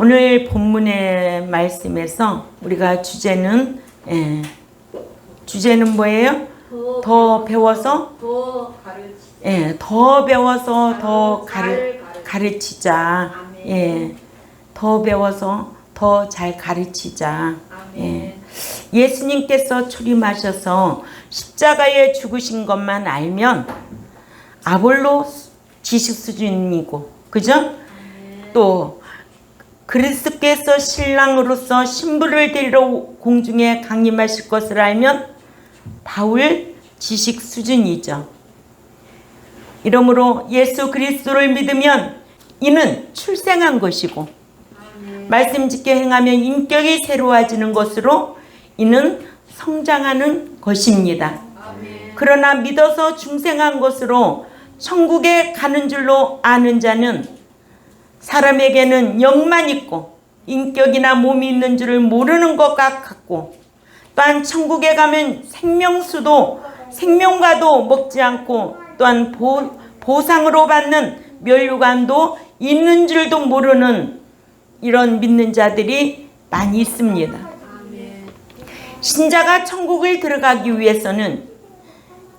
오늘 본문의 말씀에서 우리가 주제는 뭐예요? 더 배워서 더 가르치자. 더 배워서 더 가르치자. 더 배워서 더 잘 가르치자. 예수님께서 초림하셔서 십자가에 죽으신 것만 알면 아볼로 지식 수준이고, 그죠? 또 그리스도께서 신랑으로서 신부를 데리러 공중에 강림하실 것을 알면 바울 지식 수준이죠. 이러므로 예수 그리스도를 믿으면 이는 출생한 것이고, 말씀 짓게 행하며 인격이 새로워지는 것으로 이는 성장하는 것입니다. 그러나 믿어서 중생한 것으로 천국에 가는 줄로 아는 자는 사람에게는 영만 있고 인격이나 몸이 있는 줄을 모르는 것과 같고, 또한 천국에 가면 생명과도 먹지 않고, 또한 보상으로 받는 멸류관도 있는 줄도 모르는 이런 믿는 자들이 많이 있습니다. 신자가 천국을 들어가기 위해서는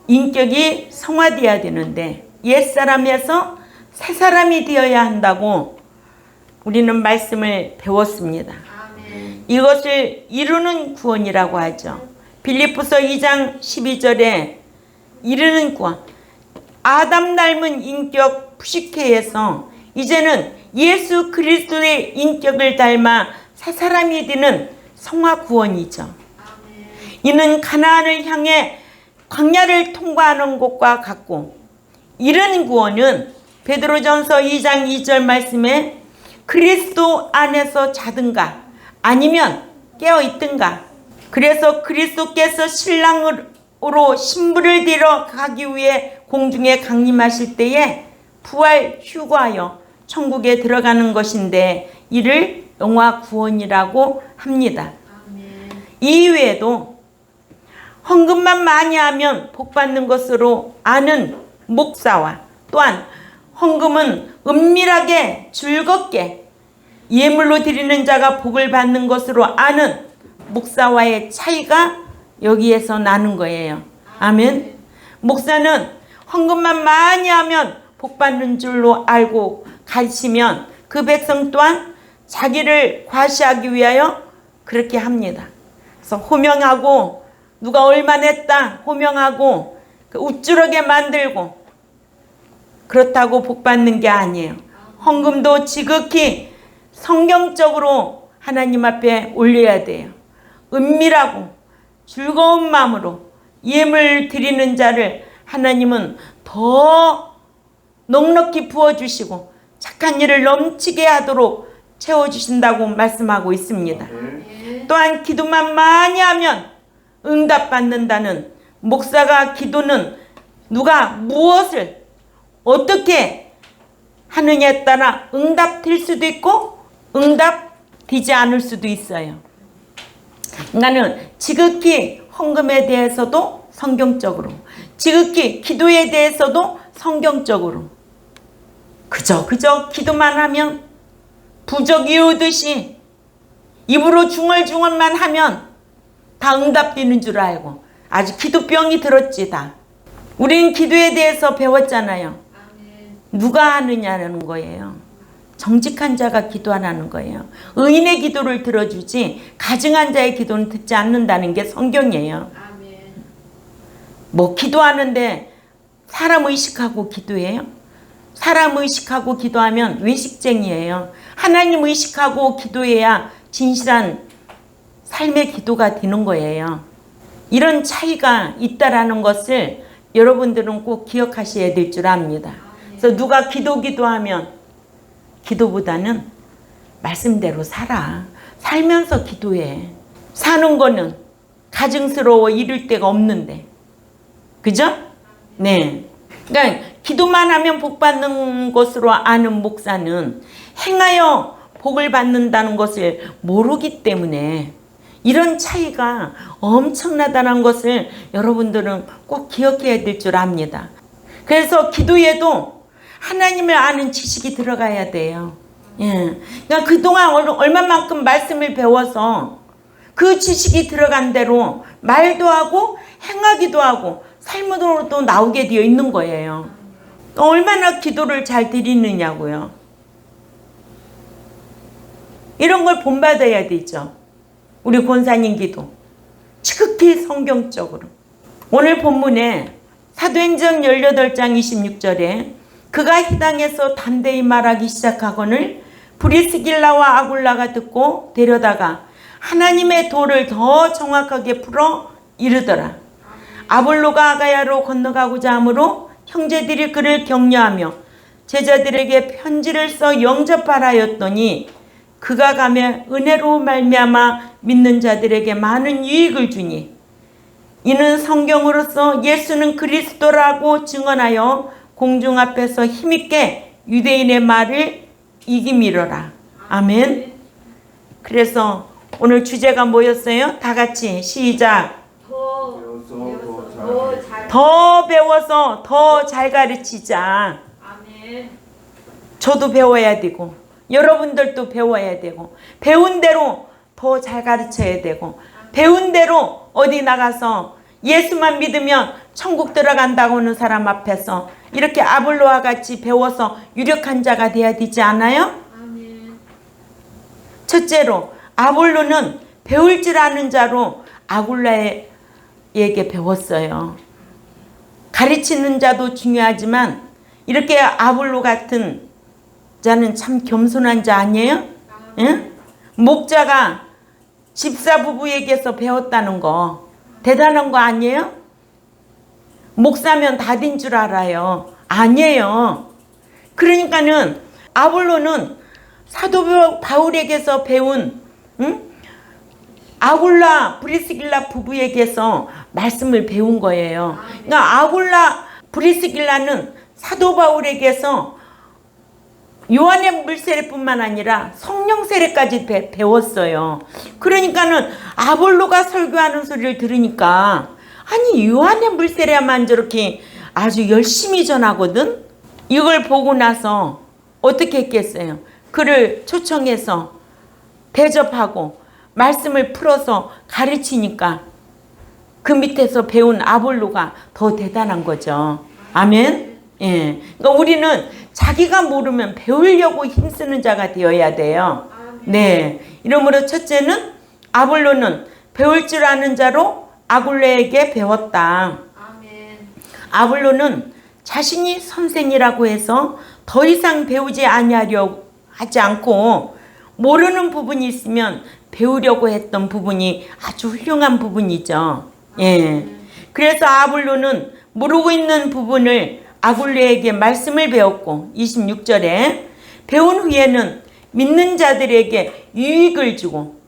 인격이 성화되어야 되는데 옛사람에서 새사람이 되어야 한다고 우리는 말씀을 배웠습니다. 이것을 이루는 구원이라고 하죠. 빌립보서 2장 12절에 이루는 구원, 아담 닮은 인격 푸시케에서 이제는 예수 그리스도의 인격을 닮아 새사람이 되는 성화 구원이죠. 이는 가나안을 향해 광야를 통과하는 것과 같고, 이런 구원은 베드로전서 2장 2절 말씀에 그리스도 안에서 자든가 아니면 깨어 있든가, 그래서 그리스도께서 신랑으로 신부를 데려 가기 위해 공중에 강림하실 때에 부활 휴거하여 천국에 들어가는 것인데 이를 영화 구원이라고 합니다. 이 외에도 헌금만 많이 하면 복받는 것으로 아는 목사와, 또한 헌금은 은밀하게 즐겁게 예물로 드리는 자가 복을 받는 것으로 아는 목사와의 차이가 여기에서 나는 거예요. 아멘. 목사는 헌금만 많이 하면 복받는 줄로 알고 가르치면 그 백성 또한 자기를 과시하기 위하여 그렇게 합니다. 그래서 호명하고 누가 얼마 냈다 호명하고 우쭐하게 만들고, 그렇다고 복받는 게 아니에요. 헌금도 지극히 성경적으로 하나님 앞에 올려야 돼요. 은밀하고 즐거운 마음으로 예물 드리는 자를 하나님은 더 넉넉히 부어주시고 착한 일을 넘치게 하도록 채워주신다고 말씀하고 있습니다. 또한 기도만 많이 하면 응답받는다는 목사가 기도는 누가 무엇을 어떻게 하느냐에 따라 응답될 수도 있고 응답되지 않을 수도 있어요. 그러니까는 지극히 헌금에 대해서도 성경적으로, 지극히 기도에 대해서도 성경적으로, 그저 기도만 하면 부적이 오듯이 입으로 중얼중얼만 하면 다 응답되는 줄 알고 아주 기도병이 들었지 다. 우린 기도에 대해서 배웠잖아요. 누가 하느냐는 거예요. 정직한 자가 기도하라는 거예요. 의인의 기도를 들어주지 가증한 자의 기도는 듣지 않는다는 게 성경이에요. 뭐 기도하는데 사람 의식하고 기도해요? 사람 의식하고 기도하면 외식쟁이에요. 하나님 의식하고 기도해야 진실한 삶의 기도가 되는 거예요. 이런 차이가 있다라는 것을 여러분들은 꼭 기억하셔야 될 줄 압니다. 그래서 누가 기도하면 기도보다는 말씀대로 살아. 살면서 기도해. 사는 거는 가증스러워 이를 데가 없는데. 그죠? 네. 그러니까 기도만 하면 복 받는 것으로 아는 목사는 행하여 복을 받는다는 것을 모르기 때문에 이런 차이가 엄청나다는 것을 여러분들은 꼭 기억해야 될 줄 압니다. 그래서 기도에도 하나님을 아는 지식이 들어가야 돼요. 예. 그러니까 그동안 얼마만큼 말씀을 배워서 그 지식이 들어간 대로 말도 하고 행하기도 하고 삶으로도 나오게 되어 있는 거예요. 얼마나 기도를 잘 드리느냐고요. 이런 걸 본받아야 되죠. 우리 권사님 기도. 지극히 성경적으로. 오늘 본문에 사도행전 18장 26절에 그가 이 땅에서 담대히 말하기 시작하거늘 브리스길라와 아굴라가 듣고 데려다가 하나님의 도를 더 정확하게 풀어 이르더라. 아볼로가 아가야로 건너가고자 하므로 형제들이 그를 격려하며 제자들에게 편지를 써 영접하라 하였더니 그가 가며 은혜로 말미암아 믿는 자들에게 많은 유익을 주니 이는 성경으로서 예수는 그리스도라고 증언하여 공중 앞에서 힘있게 유대인의 말을 이기미러라. 아멘. 그래서 오늘 주제가 뭐였어요? 다 같이 시작. 더 배워서 더 잘 가르치자. 아멘. 저도 배워야 되고 여러분들도 배워야 되고 배운 대로 더 잘 가르쳐야 되고 배운 대로 어디 나가서 예수만 믿으면 천국 들어간다고 하는 사람 앞에서 이렇게 아볼로와 같이 배워서 유력한 자가 돼야 되지 않아요? 아멘. 첫째로 아볼로는 배울 줄 아는 자로 아굴라에게 배웠어요. 가르치는 자도 중요하지만 이렇게 아볼로 같은 자는 참 겸손한 자 아니에요? 응? 목자가 집사 부부에게서 배웠다는 거 대단한 거 아니에요? 목사면 다 된 줄 알아요. 아니에요. 그러니까는 아볼로는 사도 바울에게서 배운 아굴라 브리스길라 부부에게서 말씀을 배운 거예요. 그러니까 아굴라 브리스길라는 사도 바울에게서 요한의 물세례뿐만 아니라 성령 세례까지 배웠어요. 그러니까는 아볼로가 설교하는 소리를 들으니까 아니 요한의 물세례만 저렇게 아주 열심히 전하거든. 이걸 보고 나서 어떻게 했겠어요? 그를 초청해서 대접하고 말씀을 풀어서 가르치니까 그 밑에서 배운 아볼로가 더 대단한 거죠. 아멘. 예. 그러니까 우리는 자기가 모르면 배우려고 힘쓰는 자가 되어야 돼요. 네. 이러므로 첫째는 아볼로는 배울 줄 아는 자로 아굴레에게 배웠다. 아볼로는 자신이 선생이라고 해서 더 이상 배우지 아니하려 하지 않고 모르는 부분이 있으면 배우려고 했던 부분이 아주 훌륭한 부분이죠. 예. 그래서 아볼로는 모르고 있는 부분을 아굴레에게 말씀을 배웠고 26절에 배운 후에는 믿는 자들에게 유익을 주고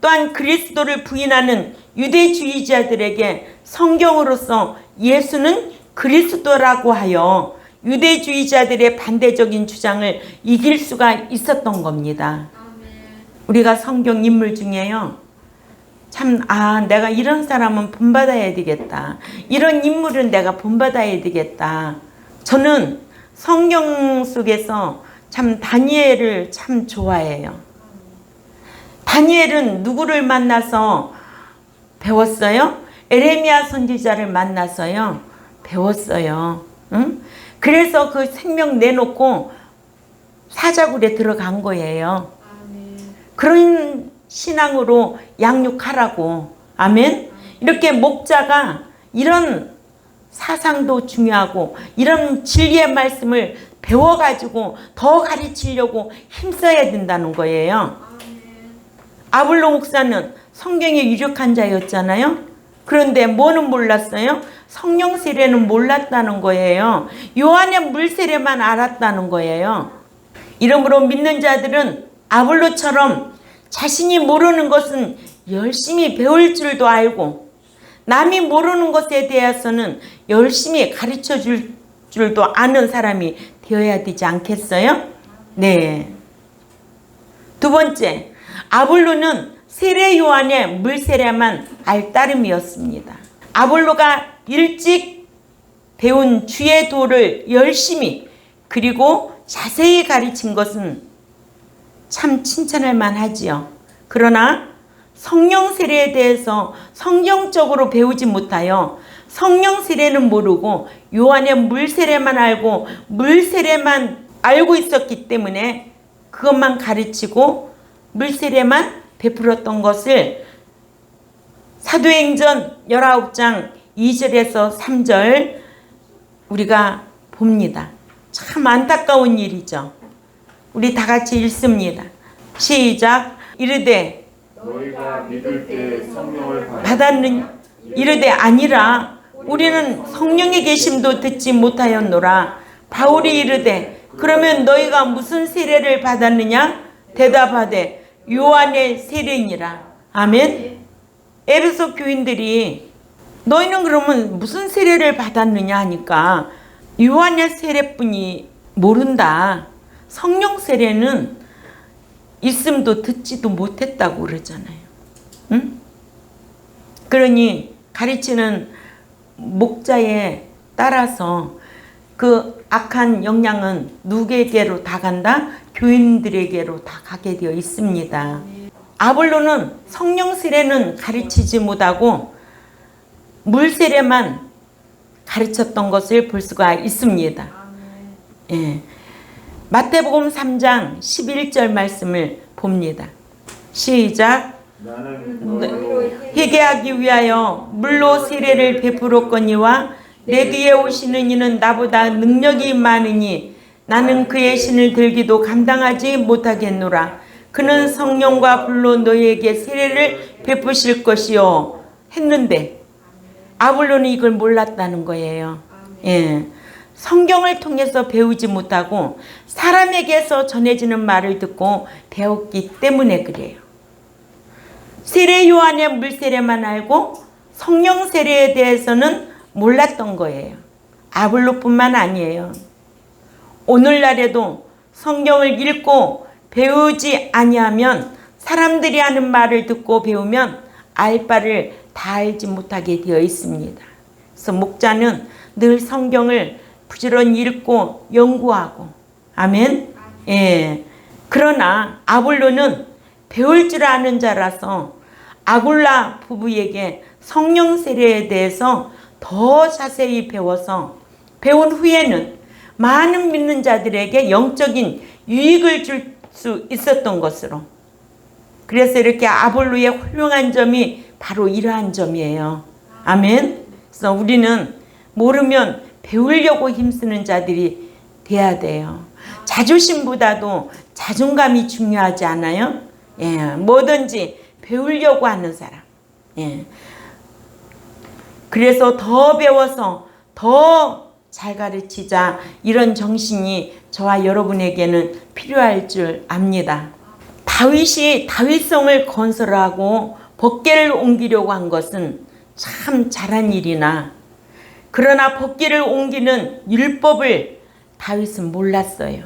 또한 그리스도를 부인하는 유대주의자들에게 성경으로서 예수는 그리스도라고 하여 유대주의자들의 반대적인 주장을 이길 수가 있었던 겁니다. 우리가 성경 인물 중에요. 참, 내가 이런 사람은 본받아야 되겠다. 이런 인물은 내가 본받아야 되겠다. 저는 성경 속에서 참 다니엘을 참 좋아해요. 다니엘은 누구를 만나서 배웠어요? 에레미야 선지자를 만나서요. 배웠어요. 응? 그래서 그 생명 내놓고 사자굴에 들어간 거예요. 그런 신앙으로 양육하라고. 아멘. 이렇게 목자가 이런 사상도 중요하고 이런 진리의 말씀을 배워가지고 더 가르치려고 힘써야 된다는 거예요. 아볼로 목사는 성경에 유력한 자였잖아요. 그런데 뭐는 몰랐어요? 성령 세례는 몰랐다는 거예요. 요한의 물 세례만 알았다는 거예요. 이러므로 믿는 자들은 아볼로처럼 자신이 모르는 것은 열심히 배울 줄도 알고 남이 모르는 것에 대해서는 열심히 가르쳐 줄 줄도 아는 사람이 되어야 되지 않겠어요? 네. 두 번째, 아볼로는 세례 요한의 물 세례만 알 따름이었습니다. 아볼로가 일찍 배운 주의 도를 열심히 그리고 자세히 가르친 것은 참 칭찬할 만하지요. 그러나 성령 세례에 대해서 성경적으로 배우지 못하여 성령 세례는 모르고 요한의 물 세례만 알고 물 세례만 알고 있었기 때문에 그것만 가르치고 물 세례만 베풀었던 것을 사도행전 19장 2절에서 3절 우리가 봅니다. 참 안타까운 일이죠. 우리 다 같이 읽습니다. 시작. 이르되 너희가 믿을 때 성령을 받았는 이르되 아니라 우리는 성령의 계심도 듣지 못하였노라. 바울이 이르되 그러면 너희가 무슨 세례를 받았느냐? 대답하되 요한의 세례니라. 아멘. 에베소 교인들이 너희는 그러면 무슨 세례를 받았느냐 하니까 요한의 세례뿐이 모른다. 성령 세례는 있음도 듣지도 못했다고 그러잖아요. 응? 그러니 가르치는 목자에 따라서 그 악한 영향은 누구에게로 다 간다? 교인들에게로 다 가게 되어 있습니다. 아볼로는 성령 세례는 가르치지 못하고 물 세례만 가르쳤던 것을 볼 수가 있습니다. 예. 마태복음 3장 11절 말씀을 봅니다. 시작. 나는 회개하기 위하여 물로 세례를 베풀었거니와 내 뒤에 오시는 이는 나보다 능력이 많으니 나는 그의 신을 들기도 감당하지 못하겠노라. 그는 성령과 불로 너희에게 세례를 베푸실 것이요 했는데 아볼로는 이걸 몰랐다는 거예요. 예. 성경을 통해서 배우지 못하고 사람에게서 전해지는 말을 듣고 배웠기 때문에 그래요. 세례 요한의 물세례만 알고 성령 세례에 대해서는 몰랐던 거예요. 아볼로뿐만 아니에요. 오늘날에도 성경을 읽고 배우지 아니하면 사람들이 하는 말을 듣고 배우면 알 바를 다 알지 못하게 되어 있습니다. 그래서 목자는 늘 성경을 부지런히 읽고 연구하고 아멘. 예. 그러나 아볼로는 배울 줄 아는 자라서 아굴라 부부에게 성령 세례에 대해서 더 자세히 배워서 배운 후에는 많은 믿는 자들에게 영적인 유익을 줄 수 있었던 것으로 그래서 이렇게 아볼로의 훌륭한 점이 바로 이러한 점이에요. 아멘. 그래서 우리는 모르면 배우려고 힘쓰는 자들이 돼야 돼요. 자존심보다도 자존감이 중요하지 않아요? 예, 뭐든지 배우려고 하는 사람. 예. 그래서 더 배워서 더 잘 가르치자 이런 정신이 저와 여러분에게는 필요할 줄 압니다. 다윗이 다윗성을 건설하고 법궤를 옮기려고 한 것은 참 잘한 일이나 그러나 법궤를 옮기는 율법을 다윗은 몰랐어요.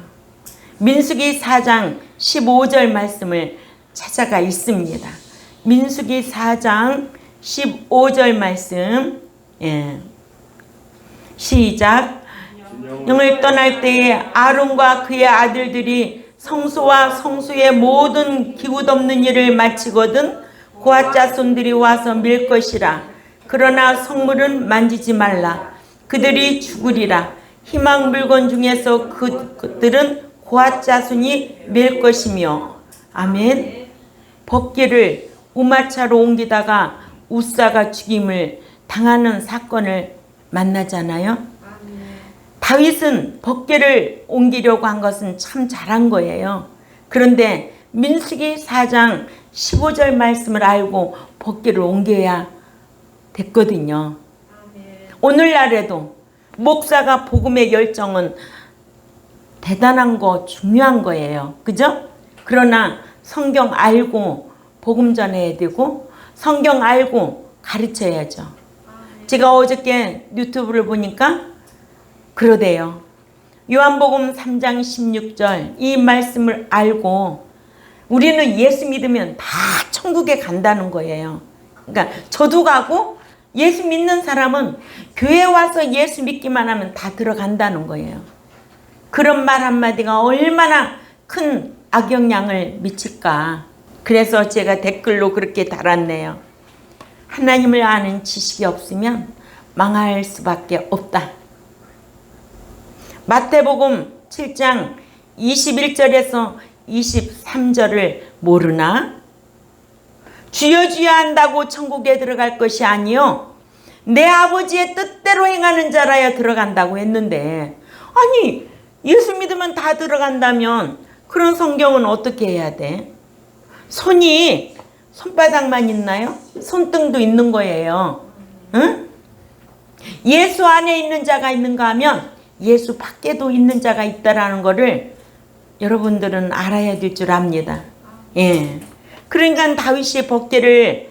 민수기 4장 15절 말씀을 찾아가 있습니다. 민수기 4장 15절 말씀. 예. 시작. 영을 떠날 때에 아론과 그의 아들들이 성소와 성소의 모든 기웃 없는 일을 마치거든 고앗 자손들이 와서 밀 것이라. 그러나 성물은 만지지 말라. 그들이 죽으리라. 희망 물건 중에서 그들은 고앗 자손이 밀 것이며. 아멘. 법궤를 우마차로 옮기다가 우사가 죽임을 당하는 사건을 만나잖아요. 다윗은 법궤를 옮기려고 한 것은 참 잘한 거예요. 그런데 민수기 4장 15절 말씀을 알고 법궤를 옮겨야 됐거든요. 오늘날에도 목사가 복음의 열정은 대단한 거 중요한 거예요. 그죠? 그러나 성경 알고 복음 전해야 되고 성경 알고 가르쳐야죠. 제가 어저께 유튜브를 보니까 그러대요. 요한복음 3장 16절 이 말씀을 알고 우리는 예수 믿으면 다 천국에 간다는 거예요. 그러니까 저도 가고 예수 믿는 사람은 교회 와서 예수 믿기만 하면 다 들어간다는 거예요. 그런 말 한마디가 얼마나 큰 악영향을 미칠까? 그래서 제가 댓글로 그렇게 달았네요. 하나님을 아는 지식이 없으면 망할 수밖에 없다. 마태복음 7장 21절에서 23절을 모르나? 주여 주여 한다고 천국에 들어갈 것이 아니요 내 아버지의 뜻대로 행하는 자라야 들어간다고 했는데, 아니 예수 믿으면 다 들어간다면 그런 성경은 어떻게 해야 돼? 손이 손바닥만 있나요? 손등도 있는 거예요. 응? 예수 안에 있는 자가 있는가 하면 예수 밖에도 있는 자가 있다라는 거를 여러분들은 알아야 될 줄 압니다. 예. 그러니까 다윗이 법궤를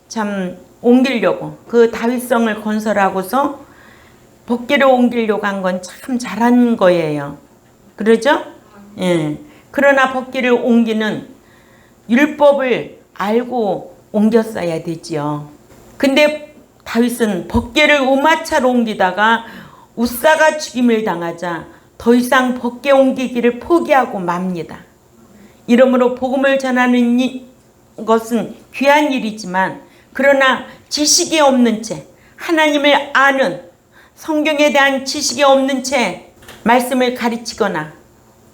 참 옮기려고, 그 다윗성을 건설하고서 법궤를 옮기려고 한 건 참 잘한 거예요. 그러죠? 예. 그러나 법궤를 옮기는 율법을 알고 옮겼어야 되지요. 근데 다윗은 법궤를 우마차로 옮기다가 우사가 죽임을 당하자 더 이상 법궤 옮기기를 포기하고 맙니다. 이러므로 복음을 전하는 것은 귀한 일이지만, 그러나 지식이 없는 채, 하나님을 아는 성경에 대한 지식이 없는 채 말씀을 가르치거나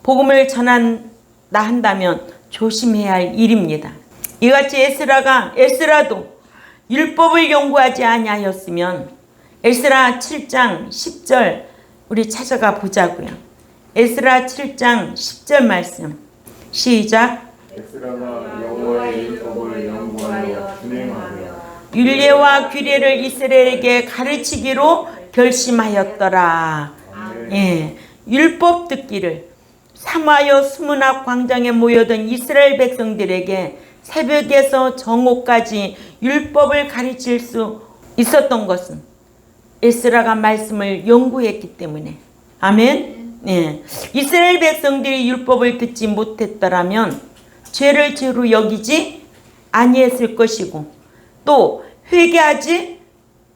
복음을 전한다 한다면 조심해야 할 일입니다. 이같이 에스라도 율법을 연구하지 아니하였으면, 에스라 7장 10절 우리 찾아가 보자고요. 에스라 7장 10절 말씀 시작. 에스라가 여호와의 율법을 연구하여 준행하며 율례와 규례를 이스라엘에게 가르치기로 결심하였더라. 예, 율법 듣기를 삼하여 수문학 광장에 모여든 이스라엘 백성들에게 새벽에서 정오까지 율법을 가르칠 수 있었던 것은 에스라가 말씀을 연구했기 때문에. 아멘. 예. 이스라엘 백성들이 율법을 듣지 못했더라면 죄를 죄로 여기지 아니했을 것이고 또 회개하지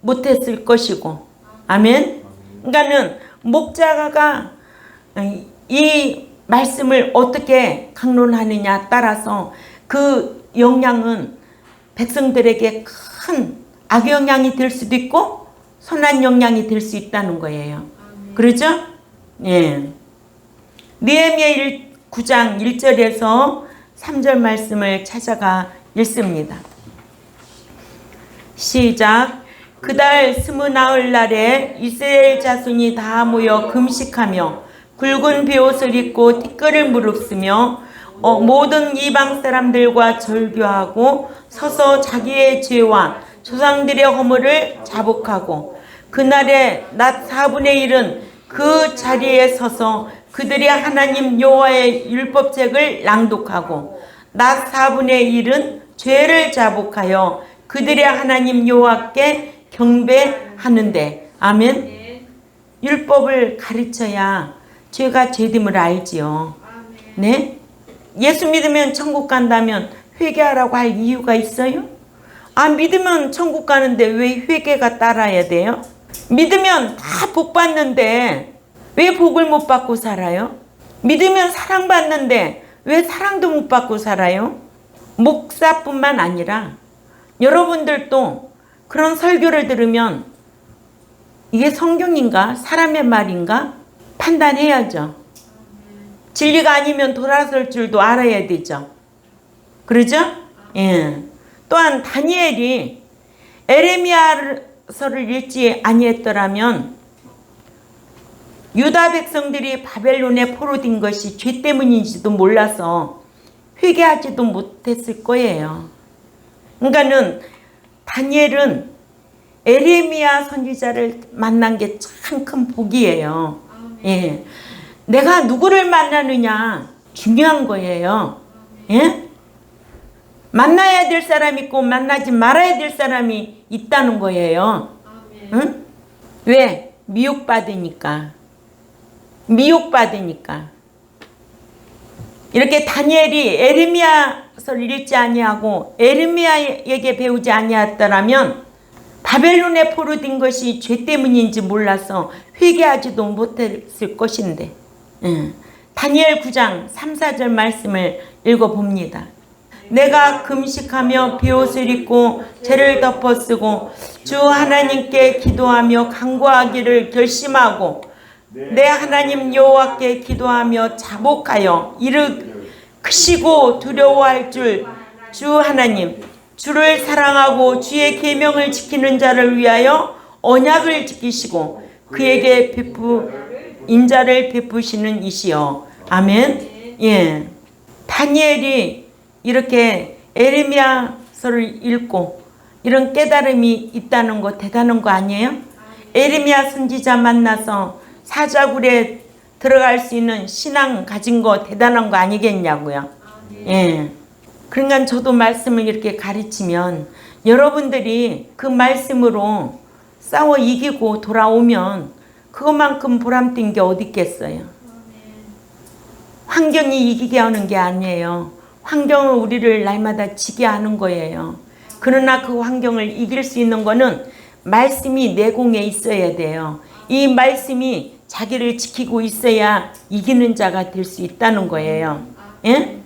못했을 것이고. 아멘. 그러니까는 목자가 이 말씀을 어떻게 강론하느냐 따라서 그 영향은 백성들에게 큰 악영향이 될 수도 있고 선한 영향이 될 수 있다는 거예요. 그러죠? 예. 느헤미야 9장 1절에서 3절 말씀을 찾아가 읽습니다. 시작. 그달 29날에 이스라엘 자손이 다 모여 금식하며 굵은 베옷을 입고 티끌을 무릅쓰며 모든 이방 사람들과 절교하고 서서 자기의 죄와 조상들의 허물을 자복하고, 그날의 낮 4분의 1은 그 자리에 서서 그들의 하나님 여호와의 율법책을 낭독하고 낮 4분의 1은 죄를 자복하여 그들의 하나님 여호와께 경배하는데. 아멘. 율법을 가르쳐야 죄가 죄됨을 알지요. 네? 예수 믿으면 천국 간다면 회개하라고 할 이유가 있어요? 안 믿으면 천국 가는데 왜 회개가 따라야 돼요? 믿으면 다 복 받는데 왜 복을 못 받고 살아요? 믿으면 사랑받는데 왜 사랑도 못 받고 살아요? 목사뿐만 아니라 여러분들도 그런 설교를 들으면 이게 성경인가? 사람의 말인가? 판단해야죠. 진리가 아니면 돌아설 줄도 알아야 되죠. 그러죠? 예. 또한 다니엘이 에레미야서를 읽지 아니했더라면 유다 백성들이 바벨론에 포로된 것이 죄 때문인지도 몰라서 회개하지도 못했을 거예요. 그러니까는 다니엘은 에레미야 선지자를 만난 게 참 큰 복이에요. 예. 내가 누구를 만나느냐 중요한 거예요. 예? 만나야 될 사람이 있고 만나지 말아야 될 사람이 있다는 거예요. 응? 왜? 미혹받으니까. 이렇게 다니엘이 에레미야서를 읽지 아니하고 에레미야에게 배우지 아니했더라면 바벨론에 포로된 것이 죄 때문인지 몰라서 회개하지도 못했을 것인데, 다니엘 9장 3, 4절 말씀을 읽어봅니다. 내가 금식하며 비옷을 입고 죄를 덮어쓰고 주 하나님께 기도하며 간구하기를 결심하고 내 하나님 여호와께 기도하며 자복하여 크시고 두려워할 주 하나님 주를 사랑하고 주의 계명을 지키는 자를 위하여 언약을 지키시고 그에게 인자를 베푸시는 이시여. 아멘. 예. 다니엘이 이렇게 에레미야서를 읽고 이런 깨달음이 있다는 거 대단한 거 아니에요? 에레미야 선지자 만나서 사자굴에 들어갈 수 있는 신앙 가진 거 대단한 거 아니겠냐고요. 예. 그러니까 저도 말씀을 이렇게 가르치면 여러분들이 그 말씀으로 싸워 이기고 돌아오면 그것만큼 보람된 게 어디 있겠어요. 환경이 이기게 하는 게 아니에요. 환경은 우리를 날마다 지게 하는 거예요. 그러나 그 환경을 이길 수 있는 거는 말씀이 내공에 있어야 돼요. 이 말씀이 자기를 지키고 있어야 이기는 자가 될 수 있다는 거예요. 예?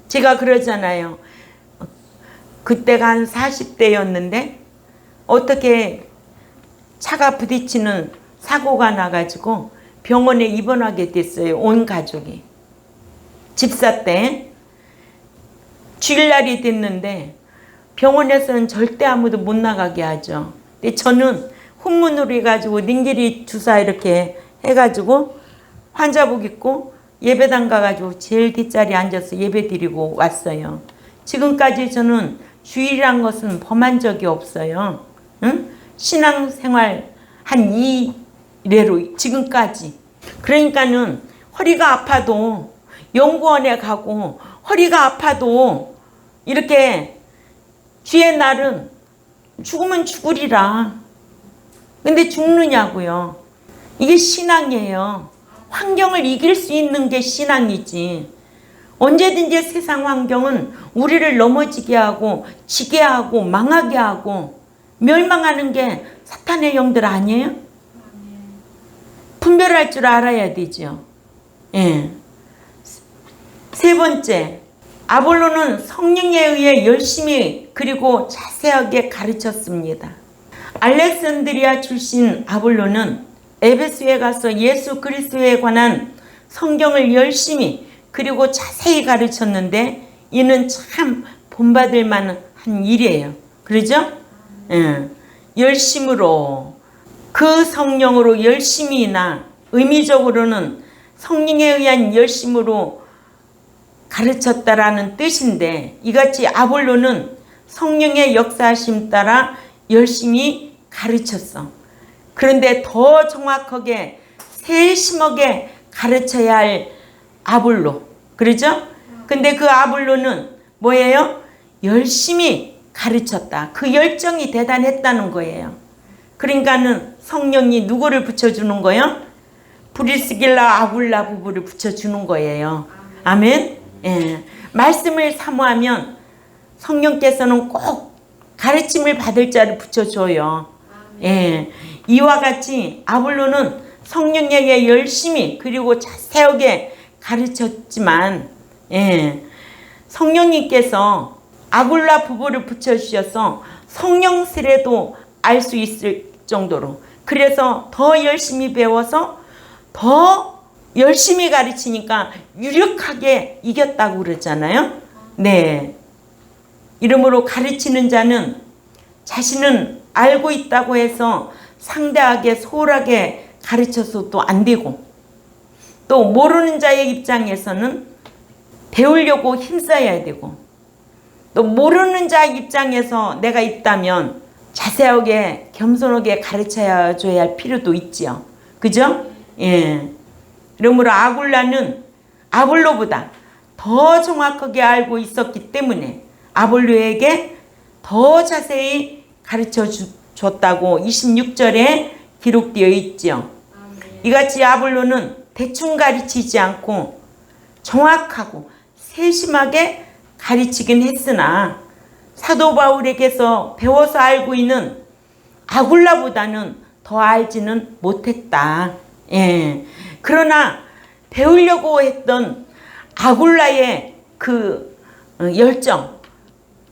제가 그러잖아요. 그때가 한 40대였는데 어떻게 차가 부딪히는 사고가 나가지고 병원에 입원하게 됐어요. 온 가족이. 집사 때 주일날이 됐는데 병원에서는 절대 아무도 못 나가게 하죠. 근데 저는 훈문으로 해가지고 링겔이 주사 이렇게 해가지고 환자복 입고 예배당 가가지고 제일 뒷자리에 앉아서 예배 드리고 왔어요. 지금까지 저는 주일이란 것은 범한 적이 없어요. 응? 신앙생활 한 2레로 지금까지. 그러니까는 허리가 아파도 연구원에 가고 허리가 아파도 이렇게 주의 날은 죽으면 죽으리라. 근데 죽느냐고요. 이게 신앙이에요. 환경을 이길 수 있는 게 신앙이지. 언제든지 세상 환경은 우리를 넘어지게 하고 지게 하고 망하게 하고 멸망하는 게 사탄의 영들 아니에요? 분별할 줄 알아야 되죠. 예. 세 번째, 아볼로는 성령에 의해 열심히 그리고 자세하게 가르쳤습니다. 알렉산드리아 출신 아볼로는 에베소에 가서 예수 그리스도에 관한 성경을 열심히 그리고 자세히 가르쳤는데 이는 참 본받을 만한 일이에요. 그러죠? 예. 열심으로 그 성령으로 열심히나 의미적으로는 성령에 의한 열심으로 가르쳤다라는 뜻인데 이같이 아볼로는 성령의 역사하심 따라 열심히 가르쳤어. 그런데 더 정확하게 세심하게 가르쳐야 할 아볼로. 그러죠? 근데 그 아볼로는 뭐예요? 열심히 가르쳤다. 그 열정이 대단했다는 거예요. 그러니까는 성령이 누구를 붙여주는 거예요? 브리스길라 아굴라 부부를 붙여주는 거예요. 아멘? 예. 말씀을 사모하면 성령께서는 꼭 가르침을 받을 자를 붙여줘요. 예. 이와 같이 아볼로는 성령에게 열심히 그리고 자세하게 가르쳤지만 예. 성령님께서 아굴라 부부를 붙여주셔서 성령 세례도 알 수 있을 정도로 그래서 더 열심히 배워서 더 열심히 가르치니까 유력하게 이겼다고 그러잖아요. 네. 이러므로 가르치는 자는 자신은 알고 있다고 해서 상대하게 소홀하게 가르쳐서도 안 되고 또 모르는 자의 입장에서는 배우려고 힘써야 되고 또 모르는 자 입장에서 내가 있다면 자세하게 겸손하게 가르쳐야 줘야 할 필요도 있죠. 그죠? 예. 그러므로 아굴라는 아볼로보다 더 정확하게 알고 있었기 때문에 아볼로에게 더 자세히 가르쳐 줬다고 26절에 기록되어 있죠. 이같이 아볼로는 대충 가르치지 않고 정확하고 세심하게 가르치긴 했으나 사도 바울에게서 배워서 알고 있는 아굴라보다는 더 알지는 못했다. 예. 그러나 배우려고 했던 아굴라의 그 열정,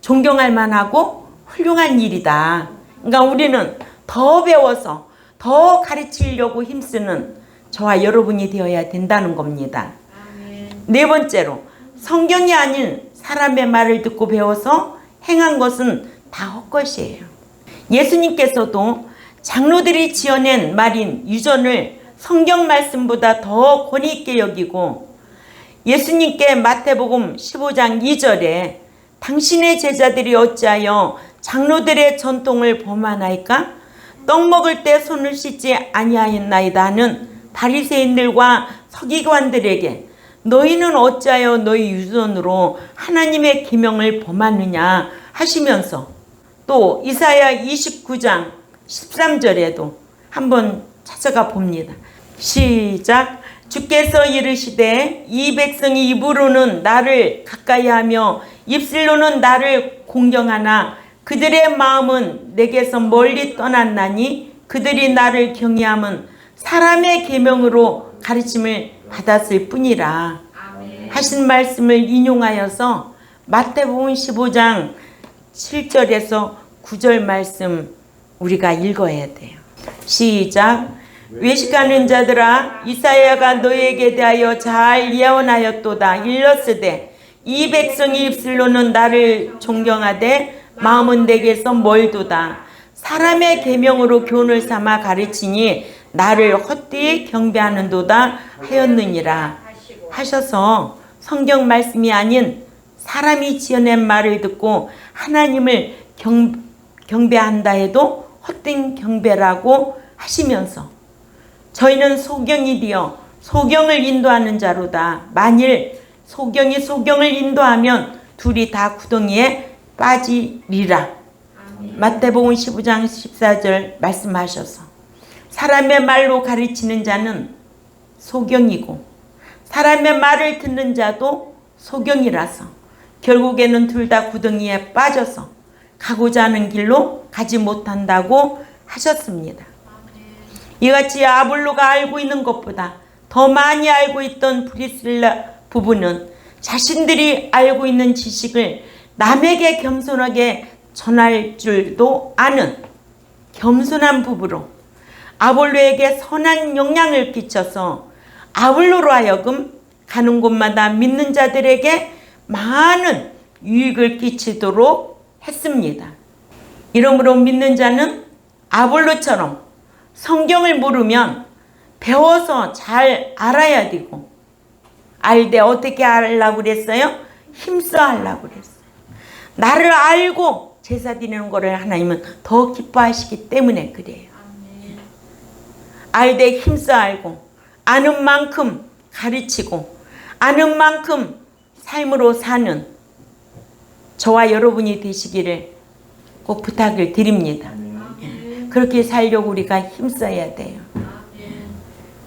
존경할 만하고 훌륭한 일이다. 그러니까 우리는 더 배워서 더 가르치려고 힘쓰는 저와 여러분이 되어야 된다는 겁니다. 네 번째로, 성경이 아닌 사람의 말을 듣고 배워서 행한 것은 다 헛것이에요. 예수님께서도 장로들이 지어낸 말인 유전을 성경 말씀보다 더 권위 있게 여기고, 예수님께 마태복음 15장 2절에 당신의 제자들이 어찌하여 장로들의 전통을 범하나이까? 떡 먹을 때 손을 씻지 아니하였나이다 하는 바리새인들과 서기관들에게 너희는 어찌하여 너희 유전으로 하나님의 계명을 범하느냐 하시면서, 또 이사야 29장 13절에도 한번 찾아가 봅니다. 시작. 주께서 이르시되 이 백성이 입으로는 나를 가까이하며 입술로는 나를 공경하나 그들의 마음은 내게서 멀리 떠났나니 그들이 나를 경외함은 사람의 계명으로 가르침을 받았을 뿐이라 하신 말씀을 인용하여서 마태복음 15장 7절에서 9절 말씀 우리가 읽어야 돼요. 시작. 외식하는 자들아, 이사야가 너에게 대하여 잘 예언하였도다. 일렀으되 이 백성이 입술로는 나를 존경하되 마음은 내게서 멀도다. 사람의 계명으로 교훈을 삼아 가르치니 나를 헛되이 경배하는도다 하였느니라 하셔서, 성경 말씀이 아닌 사람이 지어낸 말을 듣고 하나님을 경배한다 해도 헛된 경배라고 하시면서, 저희는 소경이 되어 소경을 인도하는 자로다. 만일 소경이 소경을 인도하면 둘이 다 구덩이에 빠지리라. 마태복음 15장 14절 말씀하셔서, 사람의 말로 가르치는 자는 소경이고 사람의 말을 듣는 자도 소경이라서 결국에는 둘 다 구덩이에 빠져서 가고자 하는 길로 가지 못한다고 하셨습니다. 이같이 아볼로가 알고 있는 것보다 더 많이 알고 있던 브리스라 부부는 자신들이 알고 있는 지식을 남에게 겸손하게 전할 줄도 아는 겸손한 부부로 아볼로에게 선한 영향을 끼쳐서 아볼로로 하여금 가는 곳마다 믿는 자들에게 많은 유익을 끼치도록 했습니다. 이러므로 믿는 자는 아볼로처럼 성경을 모르면 배워서 잘 알아야 되고, 알되 어떻게 알라고 그랬어요? 힘써 알라고 그랬어요. 나를 알고 제사 드리는 거를 하나님은 더 기뻐하시기 때문에 그래요. 알되 힘써 알고 아는 만큼 가르치고 아는 만큼 삶으로 사는 저와 여러분이 되시기를 꼭 부탁을 드립니다. 그렇게 살려고 우리가 힘써야 돼요.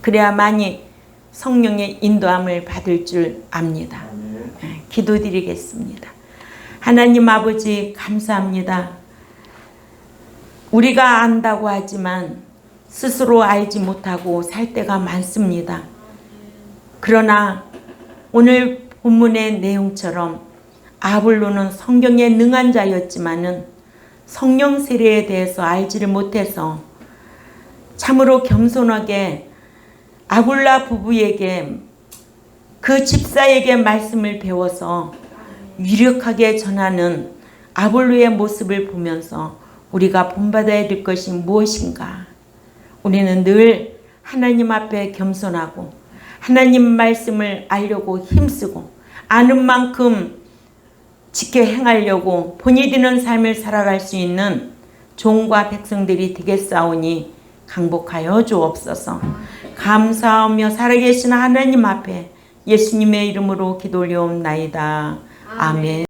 그래야만이 성령의 인도함을 받을 줄 압니다. 기도드리겠습니다. 하나님 아버지, 감사합니다. 우리가 안다고 하지만 스스로 알지 못하고 살 때가 많습니다. 그러나 오늘 본문의 내용처럼 아볼로는 성경에 능한 자였지만은 성령 세례에 대해서 알지를 못해서 참으로 겸손하게 아굴라 부부에게, 그 집사에게 말씀을 배워서 유력하게 전하는 아볼로의 모습을 보면서 우리가 본받아야 될 것이 무엇인가? 우리는 늘 하나님 앞에 겸손하고 하나님 말씀을 알려고 힘쓰고 아는 만큼 지켜 행하려고 본이 되는 삶을 살아갈 수 있는 종과 백성들이 되겠사오니 강복하여 주옵소서. 감사하며 살아계신 하나님 앞에 예수님의 이름으로 기도 올려옵나이다. 아멘.